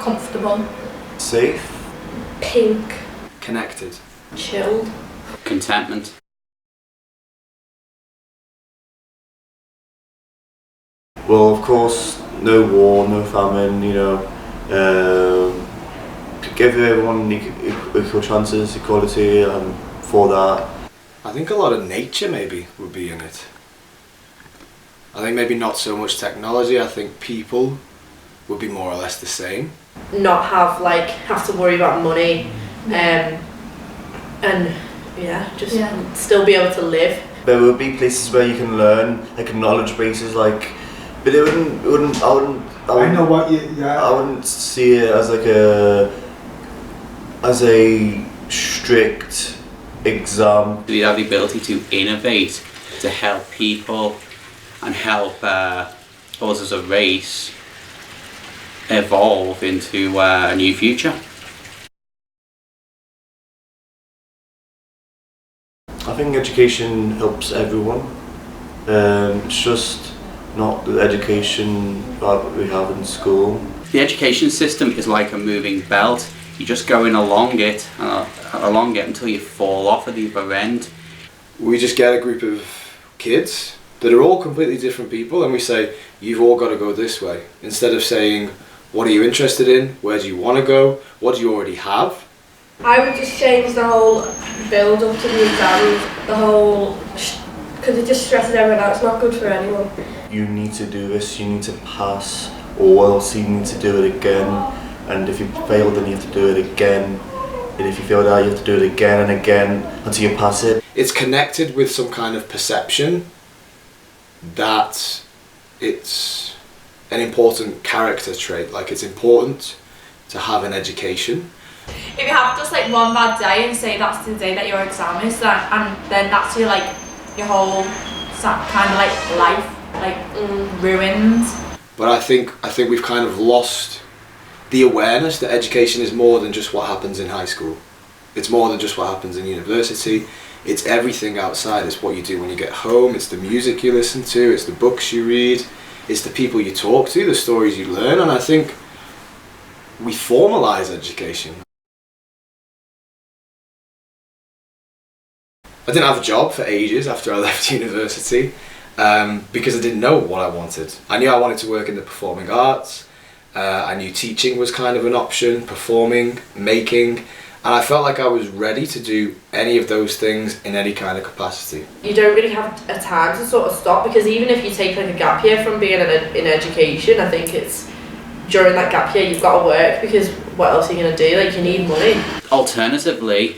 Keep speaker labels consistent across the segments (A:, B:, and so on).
A: Comfortable.
B: Safe.
A: Pink.
C: Connected.
A: Chilled.
D: Contentment.
B: Well, of course, no war, no famine, give everyone equal chances, equality, for that.
C: I think a lot of nature maybe would be in it. I think maybe not so much technology, I think people would be more or less the same.
E: Not have to worry about money, and still be able to live.
B: There would be places where you can learn, like knowledge bases, but I wouldn't see it as as a strict exam.
D: We have the ability to innovate, to help people and help us as a race evolve into a new future.
B: I think education helps everyone. It's just not the education that we have in school.
D: The education system is like a moving belt. You're just going along it until you fall off at the other end.
C: We just get a group of kids that are all completely different people and we say, you've all got to go this way. Instead of saying, what are you interested in? Where do you want to go? What do you already have?
A: I would just change the whole build up to the exams, because it just stresses everyone out. It's not good for anyone.
B: You need to do this, you need to pass, or else you need to do it again. And if you fail, then you have to do it again. And if you fail that, you have to do it again and again until you pass it.
C: It's connected with some kind of perception that it's an important character trait. Like, it's important to have an education.
F: If you have just one bad day and say that's the day that your exam is, and then that's your whole kind of life ruined.
C: But I think we've kind of lost the awareness that education is more than just what happens in high school. It's more than just what happens in university. It's everything outside. It's what you do when you get home. It's the music you listen to. It's the books you read. It's the people you talk to, the stories you learn. And I think we formalise education. I didn't have a job for ages after I left university because I didn't know what I wanted. I knew I wanted to work in the performing arts. I knew teaching was kind of an option, performing, making, and I felt like I was ready to do any of those things in any kind of capacity.
E: You don't really have a time to sort of stop, because even if you take a gap year from being in education, I think it's during that gap year you've got to work, because what else are you going to do? You need money.
D: Alternatively,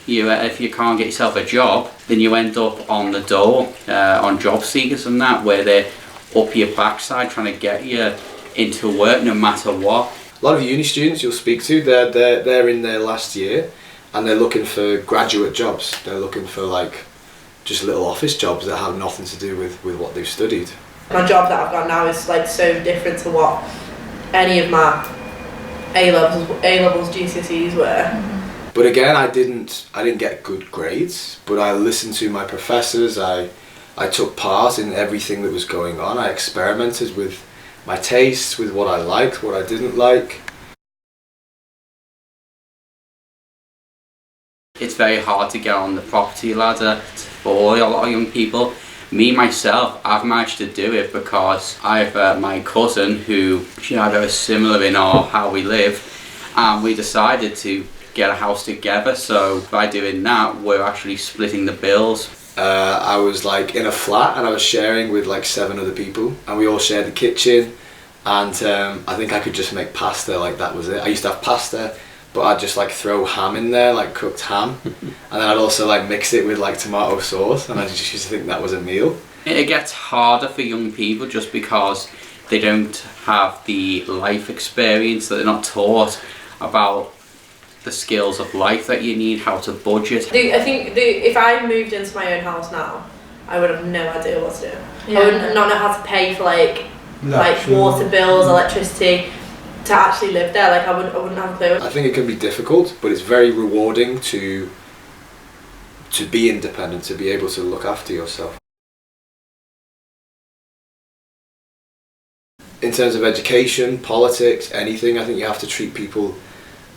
D: if you can't get yourself a job, then you end up on the dole, on job seekers and that, where they're up your backside trying to get you into work no matter what.
C: A lot of uni students you'll speak to, they're in their last year and they're looking for graduate jobs. They're looking for just little office jobs that have nothing to do with what they've studied.
E: My job that I've got now is so different to what any of my A-levels GCSEs were.
C: But again, I didn't get good grades, but I listened to my professors. I took part in everything that was going on. I experimented with my tastes, with what I liked, what I didn't like.
D: It's very hard to get on the property ladder for a lot of young people. Me, myself, I've managed to do it because I have my cousin who, very similar in how we live, and we decided to get a house together, so by doing that we're actually splitting the bills.
C: I was in a flat and I was sharing with 7 other people and we all shared the kitchen, and I think I could just make pasta, that was it. I used to have pasta, but I'd just throw ham in there, cooked ham, and then I'd also mix it with tomato sauce, and I just used to think that was a meal.
D: It gets harder for young people just because they don't have the life experience, that they're not taught about the skills of life that you need, how to budget.
E: I think if I moved into my own house now, I would have no idea what to do.
F: Yeah.
E: I would not know how to pay for water bills, electricity, to actually live there. I wouldn't have a clue.
C: I think it can be difficult, but it's very rewarding to be independent, to be able to look after yourself. in terms of education, politics, anything, I think you have to treat people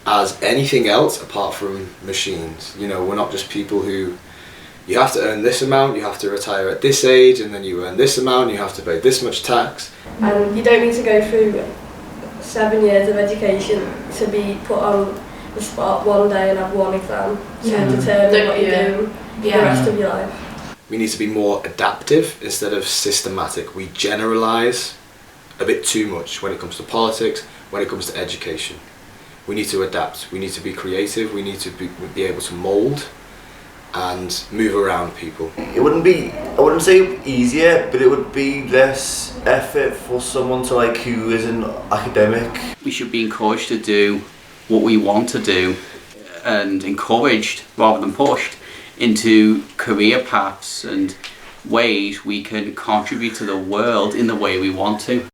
C: as anything else apart from machines. You know, we're not just people who, you have to earn this amount, you have to retire at this age, and then you earn this amount, you have to pay this much tax.
A: And you don't need to go through 7 years of education to be put on the spot one day and have one exam to determine what you do for the rest of your life.
C: We need to be more adaptive instead of systematic. We generalise a bit too much when it comes to politics, when it comes to education. We need to adapt, we need to be creative, we need to be able to mould and move around people.
B: It wouldn't be, I wouldn't say easier, but it would be less effort for someone to like who isn't academic.
D: We should be encouraged to do what we want to do and encouraged rather than pushed into career paths and ways we can contribute to the world in the way we want to.